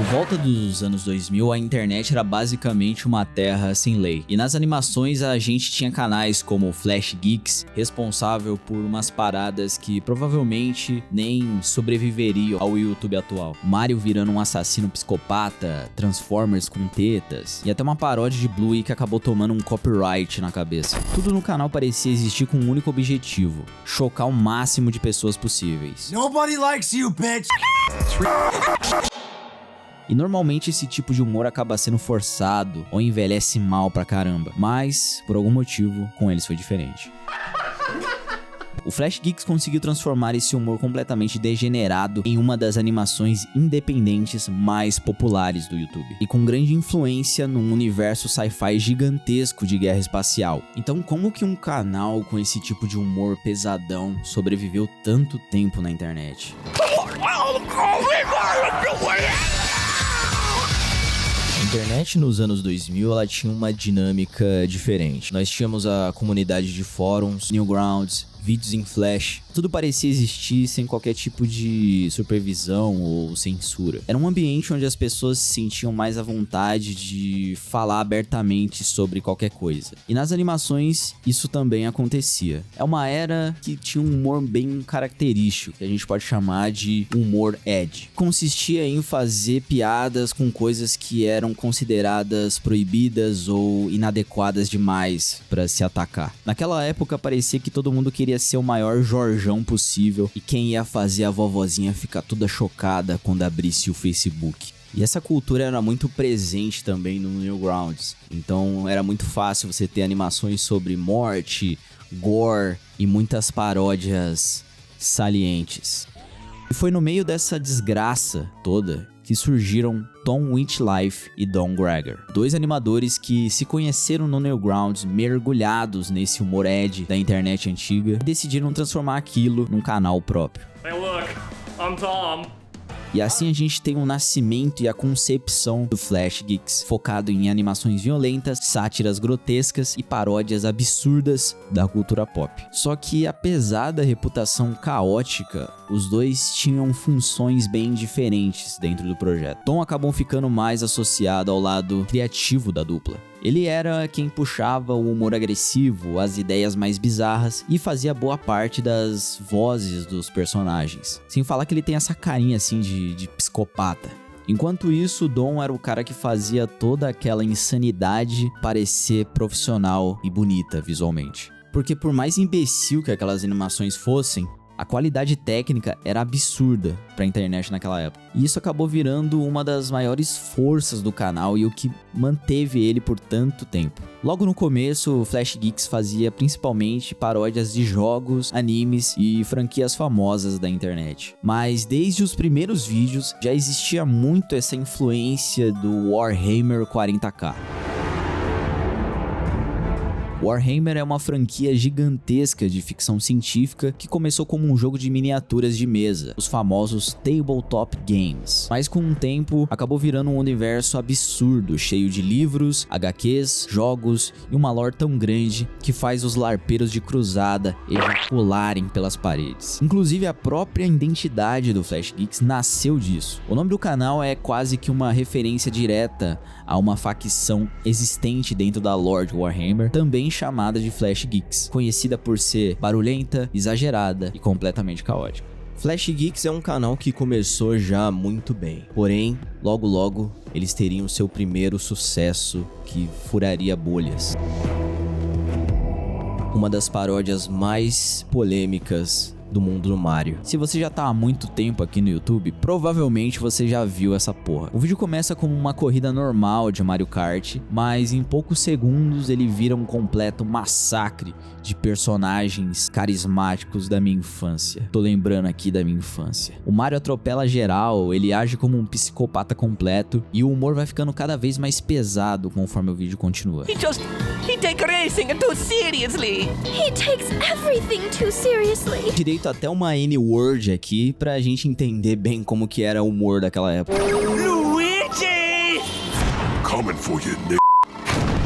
volta dos anos 2000, a internet era basicamente uma terra sem lei. E nas animações a gente tinha canais como Flash Geeks, responsável por umas paradas que provavelmente nem sobreviveriam ao YouTube atual. Mario virando um assassino psicopata, Transformers com tetas, e até uma paródia de Bluey que acabou tomando um copyright na cabeça. Tudo no canal parecia existir com um único objetivo: chocar o máximo de pessoas possíveis. Nobody likes you, bitch! E normalmente esse tipo de humor acaba sendo forçado ou envelhece mal pra caramba, mas por algum motivo com eles foi diferente. O Flash Geeks conseguiu transformar esse humor completamente degenerado em uma das animações independentes mais populares do YouTube, e com grande influência num universo sci-fi gigantesco de guerra espacial. Então, como que um canal com esse tipo de humor pesadão sobreviveu tanto tempo na internet? A internet nos anos 2000 ela tinha uma dinâmica diferente. Nós tínhamos a comunidade de fóruns, Newgrounds, vídeos em flash, tudo parecia existir sem qualquer tipo de supervisão ou censura. Era um ambiente onde as pessoas se sentiam mais à vontade de falar abertamente sobre qualquer coisa. E nas animações isso também acontecia. É uma era que tinha um humor bem característico, que a gente pode chamar de humor edgy. Consistia em fazer piadas com coisas que eram consideradas proibidas ou inadequadas demais para se atacar. Naquela época parecia que todo mundo queria ser o maior Jorjão possível e quem ia fazer a vovozinha ficar toda chocada quando abrisse o Facebook. E essa cultura era muito presente também no Newgrounds, então era muito fácil você ter animações sobre morte, gore e muitas paródias salientes. E foi no meio dessa desgraça toda que surgiram Tom Witchlife e Don Gregor, dois animadores que se conheceram no Newgrounds, mergulhados nesse humor edgy da internet antiga, e decidiram transformar aquilo num canal próprio. Hey look, I'm Tom. E assim a gente tem o nascimento e a concepção do Flash Geeks, focado em animações violentas, sátiras grotescas e paródias absurdas da cultura pop. Só que apesar da reputação caótica, os dois tinham funções bem diferentes dentro do projeto. Tom acabou ficando mais associado ao lado criativo da dupla. Ele era quem puxava o humor agressivo, as ideias mais bizarras e fazia boa parte das vozes dos personagens. Sem falar que ele tem essa carinha assim de psicopata. Enquanto isso, Dom era o cara que fazia toda aquela insanidade parecer profissional e bonita visualmente. Porque por mais imbecil que aquelas animações fossem, a qualidade técnica era absurda pra internet naquela época. E isso acabou virando uma das maiores forças do canal e o que manteve ele por tanto tempo. Logo no começo, o Flash Geeks fazia principalmente paródias de jogos, animes e franquias famosas da internet. Mas desde os primeiros vídeos já existia muito essa influência do Warhammer 40k. Warhammer é uma franquia gigantesca de ficção científica que começou como um jogo de miniaturas de mesa, os famosos Tabletop Games. Mas com o tempo, acabou virando um universo absurdo, cheio de livros, HQs, jogos e uma lore tão grande que faz os larpeiros de cruzada ejacularem pelas paredes. Inclusive, a própria identidade do Flash Geeks nasceu disso. O nome do canal é quase que uma referência direta a uma facção existente dentro da lore de Warhammer, também chamada de Flash Geeks, conhecida por ser barulhenta, exagerada e completamente caótica. Flash Geeks é um canal que começou já muito bem, porém, logo eles teriam seu primeiro sucesso que furaria bolhas. Uma das paródias mais polêmicas do mundo do Mario. Se você já tá há muito tempo aqui no YouTube, provavelmente você já viu essa porra. O vídeo começa como uma corrida normal de Mario Kart, mas em poucos segundos ele vira um completo massacre de personagens carismáticos da minha infância. Tô lembrando aqui da minha infância. O Mario atropela geral, ele age como um psicopata completo e o humor vai ficando cada vez mais pesado conforme o vídeo continua. He takes racing too seriously. He takes everything too seriously. Direito até uma N-word aqui pra gente entender bem como que era o humor daquela época. Luigi! Coming for you, n***.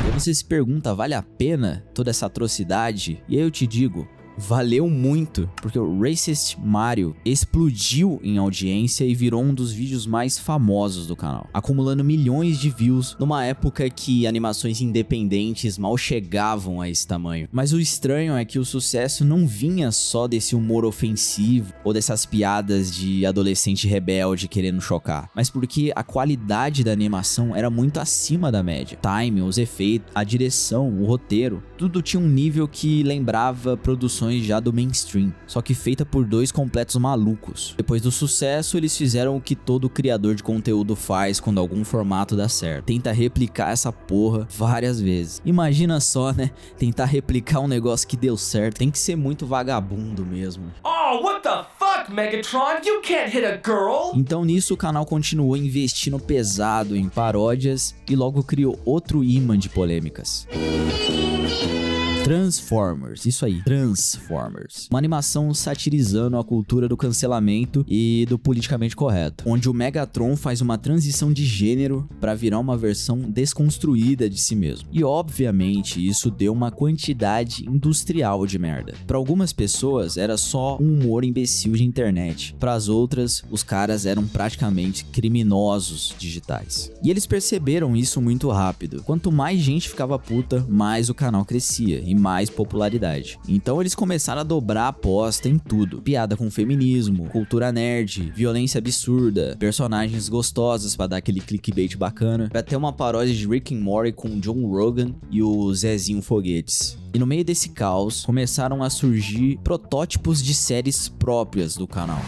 E você se pergunta, vale a pena toda essa atrocidade? E aí eu te digo, valeu muito, porque o Racist Mario explodiu em audiência e virou um dos vídeos mais famosos do canal, acumulando milhões de views numa época que animações independentes mal chegavam a esse tamanho. Mas o estranho é que o sucesso não vinha só desse humor ofensivo ou dessas piadas de adolescente rebelde querendo chocar, mas porque a qualidade da animação era muito acima da média. Time, os efeitos, a direção, o roteiro, tudo tinha um nível que lembrava produções já do mainstream, só que feita por dois completos malucos. Depois do sucesso, eles fizeram o que todo criador de conteúdo faz quando algum formato dá certo: tenta replicar essa porra várias vezes. Imagina só, né? Tentar replicar um negócio que deu certo. Tem que ser muito vagabundo mesmo. Oh, what the fuck, Megatron? You can't hit a girl! Então nisso o canal continuou investindo pesado em paródias e logo criou outro imã de polêmicas. Transformers, isso aí, Transformers. Uma animação satirizando a cultura do cancelamento e do politicamente correto, onde o Megatron faz uma transição de gênero para virar uma versão desconstruída de si mesmo. E obviamente isso deu uma quantidade industrial de merda. Para algumas pessoas era só um humor imbecil de internet, para as outras os caras eram praticamente criminosos digitais. E eles perceberam isso muito rápido. Quanto mais gente ficava puta, mais o canal crescia e mais popularidade. Então eles começaram a dobrar a aposta em tudo: piada com feminismo, cultura nerd, violência absurda, personagens gostosas pra dar aquele clickbait bacana, até uma paródia de Rick and Morty com John Rogan e o Zezinho Foguetes. E no meio desse caos começaram a surgir protótipos de séries próprias do canal.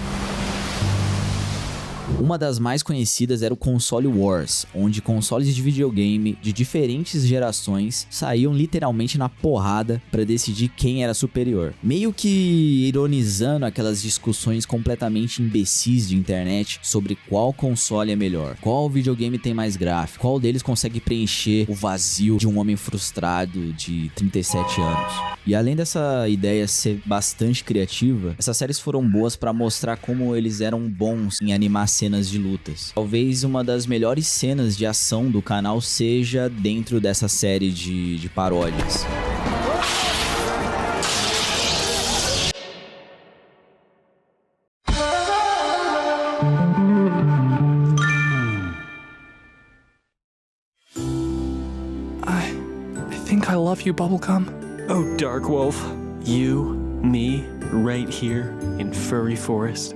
Uma das mais conhecidas era o Console Wars, onde consoles de videogame de diferentes gerações saíam literalmente na porrada para decidir quem era superior. Meio que ironizando aquelas discussões completamente imbecis de internet sobre qual console é melhor, qual videogame tem mais gráfico, qual deles consegue preencher o vazio de um homem frustrado de 37 anos. E além dessa ideia ser bastante criativa, essas séries foram boas para mostrar como eles eram bons em animar cenas de lutas. Talvez uma das melhores cenas de ação do canal seja dentro dessa série de paródias. I think I love you, Bubblegum. Oh, Dark Wolf. You, me, right here in Furry Forest.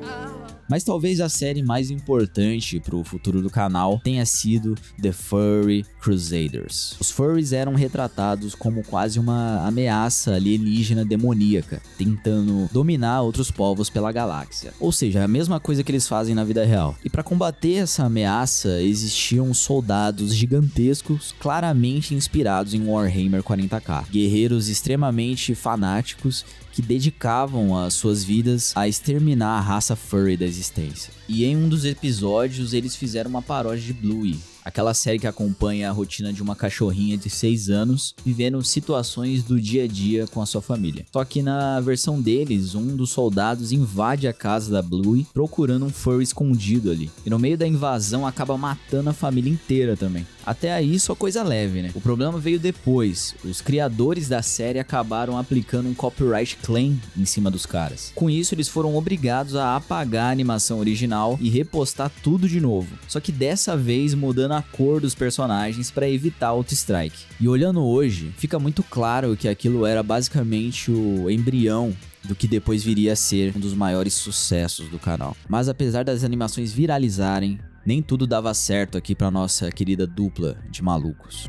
Mas talvez a série mais importante pro futuro do canal tenha sido The Furry Crusaders. Os furries eram retratados como quase uma ameaça alienígena demoníaca, tentando dominar outros povos pela galáxia. Ou seja, a mesma coisa que eles fazem na vida real. E para combater essa ameaça, existiam soldados gigantescos, claramente inspirados em Warhammer 40k. Guerreiros extremamente fanáticos que dedicavam as suas vidas a exterminar a raça furry da existência. E em um dos episódios eles fizeram uma paródia de Bluey, aquela série que acompanha a rotina de uma cachorrinha de 6 anos vivendo situações do dia a dia com a sua família. Só que na versão deles, um dos soldados invade a casa da Bluey procurando um furry escondido ali. E no meio da invasão acaba matando a família inteira também. Até aí só coisa leve, né? O problema veio depois. Os criadores da série acabaram aplicando um copyright claim em cima dos caras. Com isso, eles foram obrigados a apagar a animação original e repostar tudo de novo. Só que dessa vez mudando a cor dos personagens para evitar auto-strike. E olhando hoje, fica muito claro que aquilo era basicamente o embrião do que depois viria a ser um dos maiores sucessos do canal. Mas apesar das animações viralizarem, nem tudo dava certo aqui pra nossa querida dupla de malucos.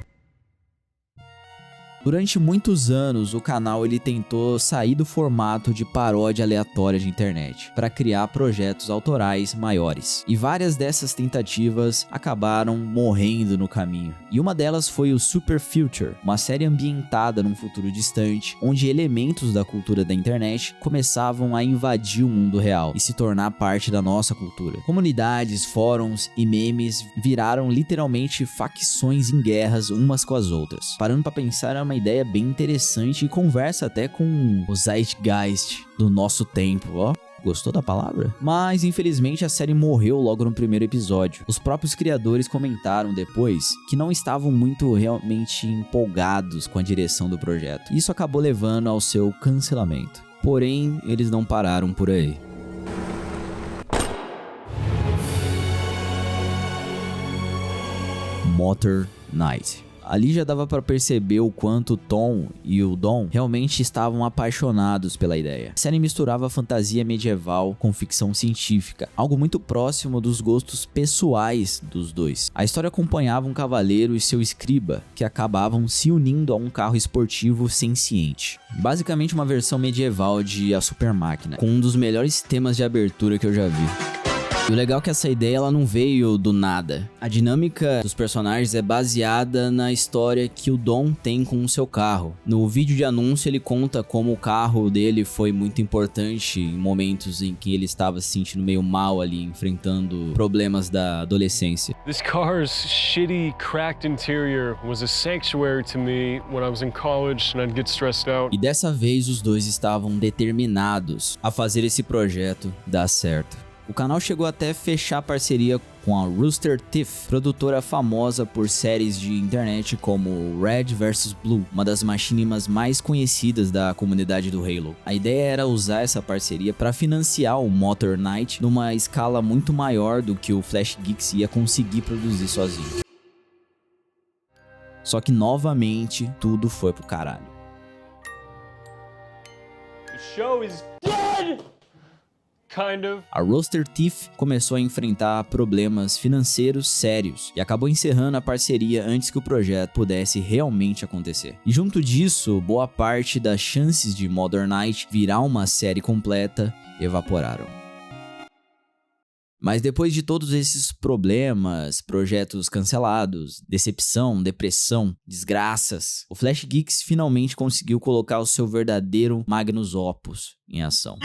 Durante muitos anos, o canal ele tentou sair do formato de paródia aleatória de internet para criar projetos autorais maiores. E várias dessas tentativas acabaram morrendo no caminho. E uma delas foi o Super Future, uma série ambientada num futuro distante, onde elementos da cultura da internet começavam a invadir o mundo real e se tornar parte da nossa cultura. Comunidades, fóruns e memes viraram literalmente facções em guerras umas com as outras. Parando para pensar, é uma ideia bem interessante e conversa até com o Zeitgeist do nosso tempo, ó. Gostou da palavra? Mas infelizmente a série morreu logo no primeiro episódio. Os próprios criadores comentaram depois que não estavam muito realmente empolgados com a direção do projeto. Isso acabou levando ao seu cancelamento. Porém, eles não pararam por aí. Motor Knight. Ali já dava pra perceber o quanto o Tom e o Dom realmente estavam apaixonados pela ideia. A série misturava fantasia medieval com ficção científica, algo muito próximo dos gostos pessoais dos dois. A história acompanhava um cavaleiro e seu escriba, que acabavam se unindo a um carro esportivo senciente. Basicamente uma versão medieval de A Super Máquina, com um dos melhores temas de abertura que eu já vi. E o legal é que essa ideia ela não veio do nada. A dinâmica dos personagens é baseada na história que o Dom tem com o seu carro. No vídeo de anúncio ele conta como o carro dele foi muito importante em momentos em que ele estava se sentindo meio mal ali, enfrentando problemas da adolescência. This car's shitty, cracked interior was a sanctuary to me when I was in college and I'd get stressed out. E dessa vez os dois estavam determinados a fazer esse projeto dar certo. O canal chegou até fechar parceria com a Rooster Teeth, produtora famosa por séries de internet como Red vs Blue, uma das machinimas mais conhecidas da comunidade do Halo. A ideia era usar essa parceria para financiar o Motor Knight numa escala muito maior do que o Flash Geeks ia conseguir produzir sozinho. Só que novamente tudo foi pro caralho. The show is dead! Kind of. A Rooster Teeth começou a enfrentar problemas financeiros sérios e acabou encerrando a parceria antes que o projeto pudesse realmente acontecer. E junto disso, boa parte das chances de Motor Knight virar uma série completa evaporaram. Mas depois de todos esses problemas, projetos cancelados, decepção, depressão, desgraças, o Flash Geeks finalmente conseguiu colocar o seu verdadeiro Magnus Opus em ação.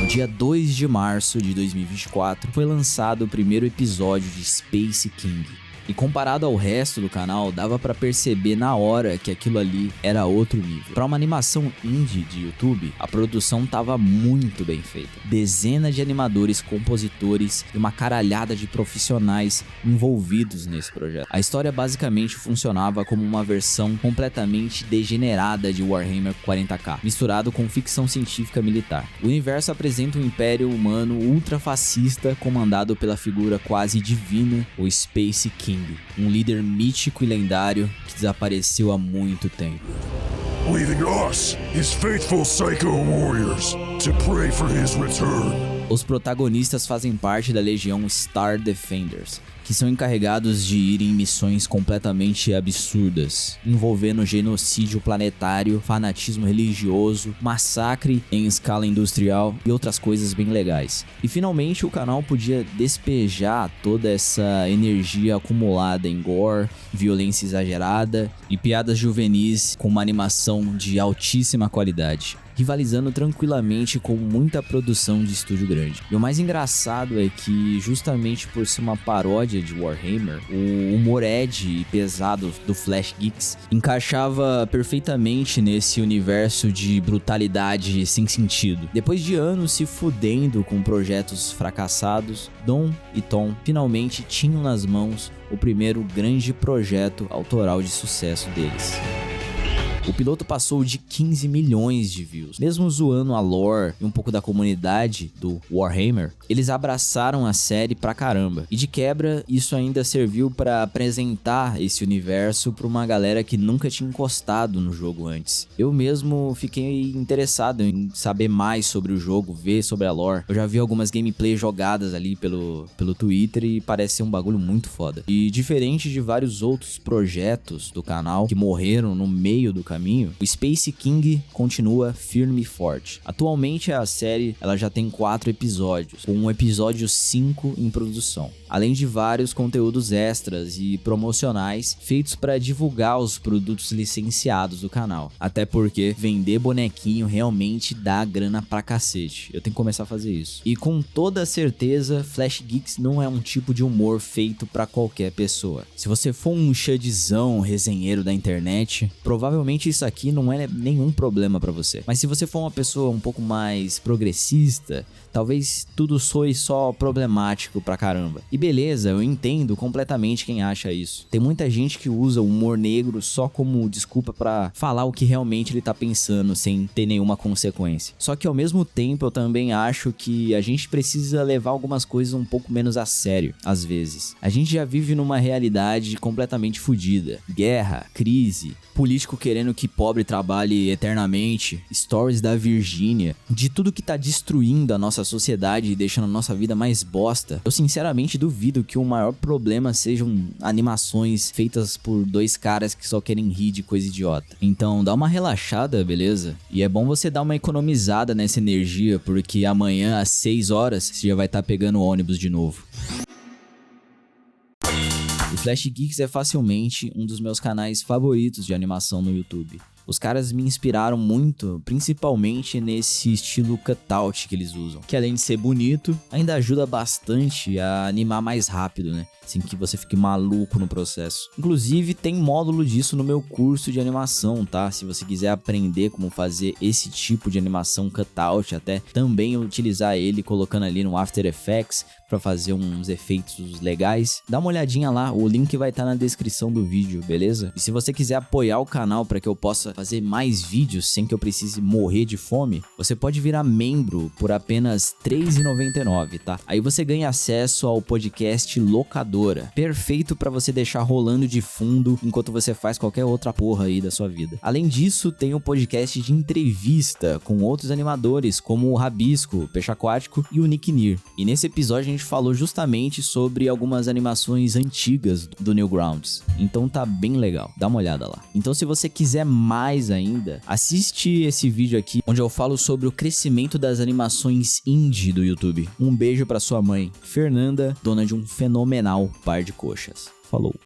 No dia 2 de março de 2024, foi lançado o primeiro episódio de Space King. E comparado ao resto do canal, dava pra perceber na hora que aquilo ali era outro nível. Pra uma animação indie de YouTube, a produção tava muito bem feita. Dezenas de animadores, compositores e uma caralhada de profissionais envolvidos nesse projeto. A história basicamente funcionava como uma versão completamente degenerada de Warhammer 40k, misturado com ficção científica militar. O universo apresenta um império humano ultrafascista comandado pela figura quase divina, o Space King. Um líder mítico e lendário que desapareceu há muito tempo. Leaving us, his faithful Psycho Warriors, to pray for his return. Os protagonistas fazem parte da legião Star Defenders, que são encarregados de ir em missões completamente absurdas, envolvendo genocídio planetário, fanatismo religioso, massacre em escala industrial e outras coisas bem legais. E finalmente o canal podia despejar toda essa energia acumulada em gore, violência exagerada e piadas juvenis com uma animação de altíssima qualidade, rivalizando tranquilamente com muita produção de estúdio grande. E o mais engraçado é que, justamente por ser uma paródia de Warhammer, o humor edgy e pesado do Flash Geeks encaixava perfeitamente nesse universo de brutalidade sem sentido. Depois de anos se fudendo com projetos fracassados, Dom e Tom finalmente tinham nas mãos o primeiro grande projeto autoral de sucesso deles. O piloto passou de 15 milhões de views. Mesmo zoando a lore e um pouco da comunidade do Warhammer, eles abraçaram a série pra caramba. E de quebra, isso ainda serviu pra apresentar esse universo pra uma galera que nunca tinha encostado no jogo antes. Eu mesmo fiquei interessado em saber mais sobre o jogo, ver sobre a lore. Eu já vi algumas gameplays jogadas ali pelo Twitter e parece ser um bagulho muito foda. E diferente de vários outros projetos do canal que morreram no meio do caminho, o Space King continua firme e forte. Atualmente a série ela já tem 4 episódios, com um episódio 5 em produção, além de vários conteúdos extras e promocionais feitos para divulgar os produtos licenciados do canal. Até porque vender bonequinho realmente dá grana pra cacete. Eu tenho que começar a fazer isso. E com toda certeza, Flash Geeks não é um tipo de humor feito pra qualquer pessoa. Se você for um chudzão resenheiro da internet, provavelmente provavelmente isso aqui não é nenhum problema pra você. Mas se você for uma pessoa um pouco mais progressista, talvez tudo soe só problemático pra caramba. E beleza, eu entendo completamente quem acha isso. Tem muita gente que usa o humor negro só como desculpa pra falar o que realmente ele tá pensando, sem ter nenhuma consequência. Só que ao mesmo tempo eu também acho que a gente precisa levar algumas coisas um pouco menos a sério, às vezes. A gente já vive numa realidade completamente fodida. Guerra, crise, político querendo que pobre trabalhe eternamente, stories da Virgínia, de tudo que tá destruindo a nossa sociedade e deixando a nossa vida mais bosta. Eu sinceramente duvido que o maior problema sejam animações feitas por dois caras que só querem rir de coisa idiota. Então dá uma relaxada, beleza? E é bom você dar uma economizada nessa energia, porque amanhã às 6 horas você já vai estar pegando o ônibus de novo. O Flash Geeks é facilmente um dos meus canais favoritos de animação no YouTube. Os caras me inspiraram muito, principalmente nesse estilo cutout que eles usam, que além de ser bonito, ainda ajuda bastante a animar mais rápido, né? Sem que você fique maluco no processo. Inclusive, tem módulo disso no meu curso de animação, tá? Se você quiser aprender como fazer esse tipo de animação cutout, até também utilizar ele colocando ali no After Effects para fazer uns efeitos legais, dá uma olhadinha lá, o link vai estar na descrição do vídeo, beleza? E se você quiser apoiar o canal para que eu possa fazer mais vídeos sem que eu precise morrer de fome, você pode virar membro por apenas R$ 3,99, tá? Aí você ganha acesso ao podcast Locadora, perfeito para você deixar rolando de fundo enquanto você faz qualquer outra porra aí da sua vida. Além disso, tem um podcast de entrevista com outros animadores, como o Rabisco, o Peixe Aquático e o Nick Near. E nesse episódio a gente falou justamente sobre algumas animações antigas do Newgrounds, então tá bem legal, dá uma olhada lá. Então se você quiser mais ainda, assiste esse vídeo aqui, onde eu falo sobre o crescimento das animações indie do YouTube. Um beijo pra sua mãe, Fernanda, dona de um fenomenal par de coxas. Falou!